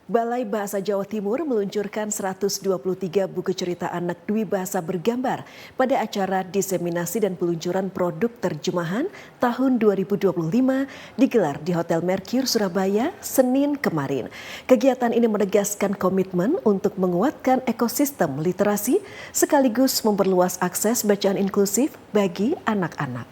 Balai Bahasa Jawa Timur meluncurkan 123 buku cerita anak Dwi Bahasa Bergambar pada acara diseminasi dan peluncuran produk terjemahan tahun 2025 digelar di Hotel Mercure Surabaya, Senin kemarin. Kegiatan ini menegaskan komitmen untuk menguatkan ekosistem literasi sekaligus memperluas akses bacaan inklusif bagi anak-anak.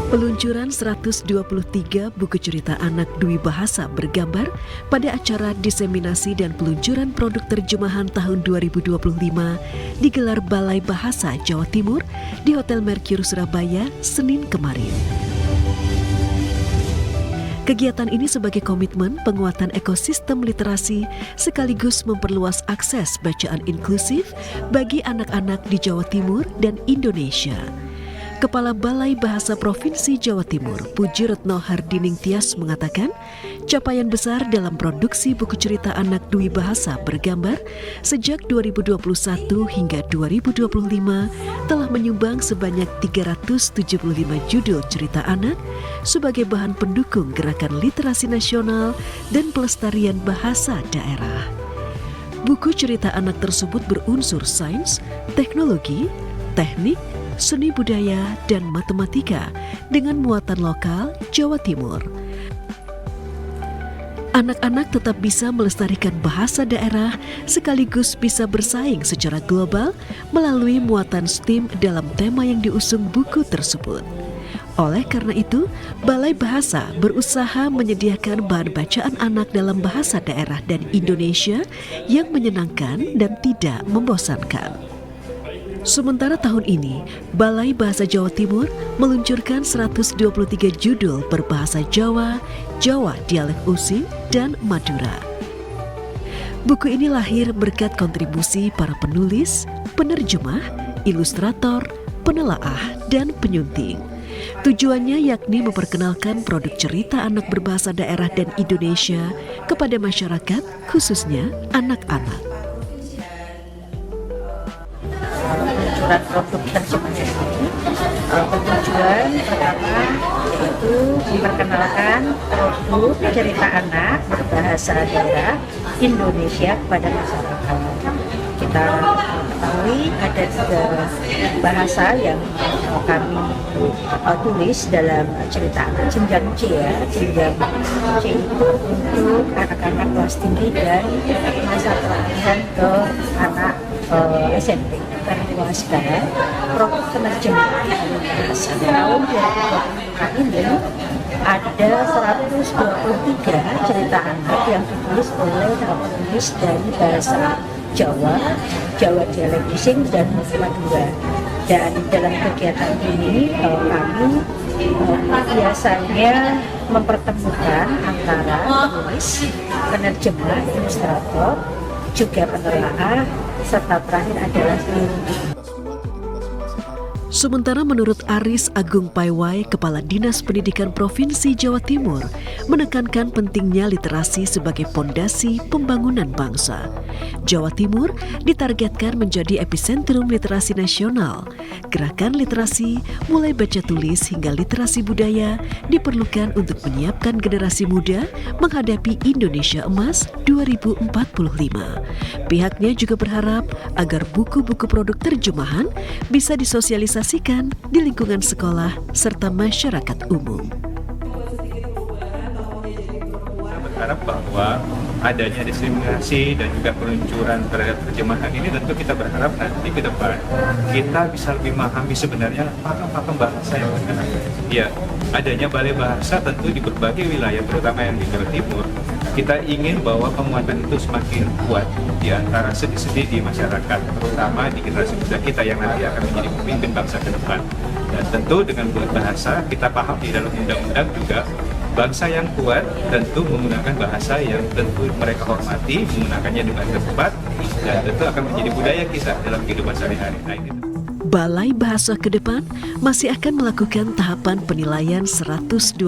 Peluncuran 123 buku cerita anak Dwi Bahasa Bergambar pada acara diseminasi dan peluncuran produk terjemahan tahun 2025 digelar Balai Bahasa Jawa Timur di Hotel Mercure Surabaya, Senin kemarin. Kegiatan ini sebagai komitmen penguatan ekosistem literasi sekaligus memperluas akses bacaan inklusif bagi anak-anak di Jawa Timur dan Indonesia. Kepala Balai Bahasa Provinsi Jawa Timur, Puji Retno Hardining Tias mengatakan, capaian besar dalam produksi buku cerita anak Dwi Bahasa Bergambar sejak 2021 hingga 2025 telah menyumbang sebanyak 375 judul cerita anak sebagai bahan pendukung gerakan literasi nasional dan pelestarian bahasa daerah. Buku cerita anak tersebut berunsur sains, teknologi, teknik, seni budaya, dan matematika dengan muatan lokal Jawa Timur. Anak-anak tetap bisa melestarikan bahasa daerah sekaligus bisa bersaing secara global melalui muatan STEAM dalam tema yang diusung buku tersebut. Oleh karena itu, Balai Bahasa berusaha menyediakan bahan bacaan anak dalam bahasa daerah dan Indonesia yang menyenangkan dan tidak membosankan. Sementara tahun ini, Balai Bahasa Jawa Timur meluncurkan 123 judul berbahasa Jawa, Jawa dialek Using, dan Madura. Buku ini lahir berkat kontribusi para penulis, penerjemah, ilustrator, penelaah, dan penyunting. Tujuannya yakni memperkenalkan produk cerita anak berbahasa daerah dan Indonesia kepada masyarakat, khususnya anak-anak. Peluncuran produk terjemahan ini tujuan pertama yaitu memperkenalkan produk cerita anak berbahasa daerah Indonesia kepada masyarakat. Kita ketahui ada 3 bahasa yang kami tulis dalam cerita anak. Jenjang C ya, jenjang C itu untuk anak-anak kelas tinggi dan masa pelatihan ke anak SMP. Menguaskan produk penerjemahan bahasa tahun 2025 ini ada 123 cerita anak yang ditulis oleh penulis dari bahasa Jawa, Jawa dialek Using, dan Madura. Dan dalam kegiatan ini kami biasanya mempertemukan antara penulis, penerjemah, ilustrator, juga penelaah, serta terakhir adalah guru. Sementara menurut Aris Agung Paiwai, Kepala Dinas Pendidikan Provinsi Jawa Timur, menekankan pentingnya literasi sebagai pondasi pembangunan bangsa. Jawa Timur ditargetkan menjadi epicentrum literasi nasional. Gerakan literasi, mulai baca tulis hingga literasi budaya, diperlukan untuk menyiapkan generasi muda menghadapi Indonesia Emas 2045. Pihaknya juga berharap agar buku-buku produk terjemahan bisa disosialisasikan di lingkungan sekolah serta masyarakat umum. Kita berharap bahwa adanya diseminasi dan juga peluncuran terhadap terjemahan ini tentu kita berharap nanti ke depan kita bisa lebih memahami sebenarnya pakem-pakem bahasa yang benar. Ya, adanya balai bahasa tentu di berbagai wilayah terutama yang di Jawa Timur, kita ingin bahwa penguatan itu semakin kuat di antara sendi-sendi di masyarakat, terutama di generasi muda kita yang nanti akan menjadi pemimpin bangsa ke depan. Dan tentu dengan bahasa, kita paham di dalam undang-undang juga, bangsa yang kuat tentu menggunakan bahasa yang tentu mereka hormati, menggunakannya dengan tepat, dan tentu akan menjadi budaya kita dalam kehidupan sehari-hari. Balai Bahasa ke depan masih akan melakukan tahapan penilaian 123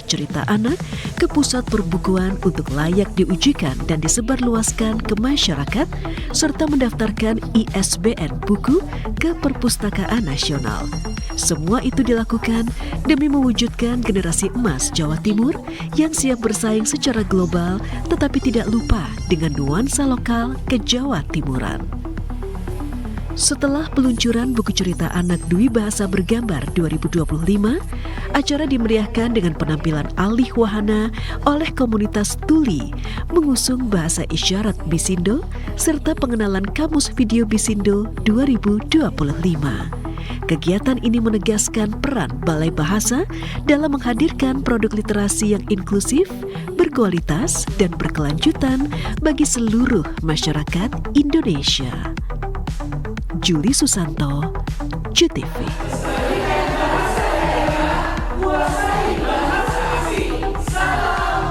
cerita anak ke pusat perbukuan untuk layak diujikan dan disebarluaskan ke masyarakat serta mendaftarkan ISBN buku ke Perpustakaan Nasional. Semua itu dilakukan demi mewujudkan generasi emas Jawa Timur yang siap bersaing secara global tetapi tidak lupa dengan nuansa lokal ke Jawa Timuran. Setelah peluncuran buku cerita anak Dwi Bahasa Bergambar 2025, acara dimeriahkan dengan penampilan alih wahana oleh komunitas Tuli, mengusung bahasa isyarat Bisindo, serta pengenalan Kamus Video Bisindo 2025. Kegiatan ini menegaskan peran Balai Bahasa dalam menghadirkan produk literasi yang inklusif, berkualitas, dan berkelanjutan bagi seluruh masyarakat Indonesia. Juli Susanto, JTV.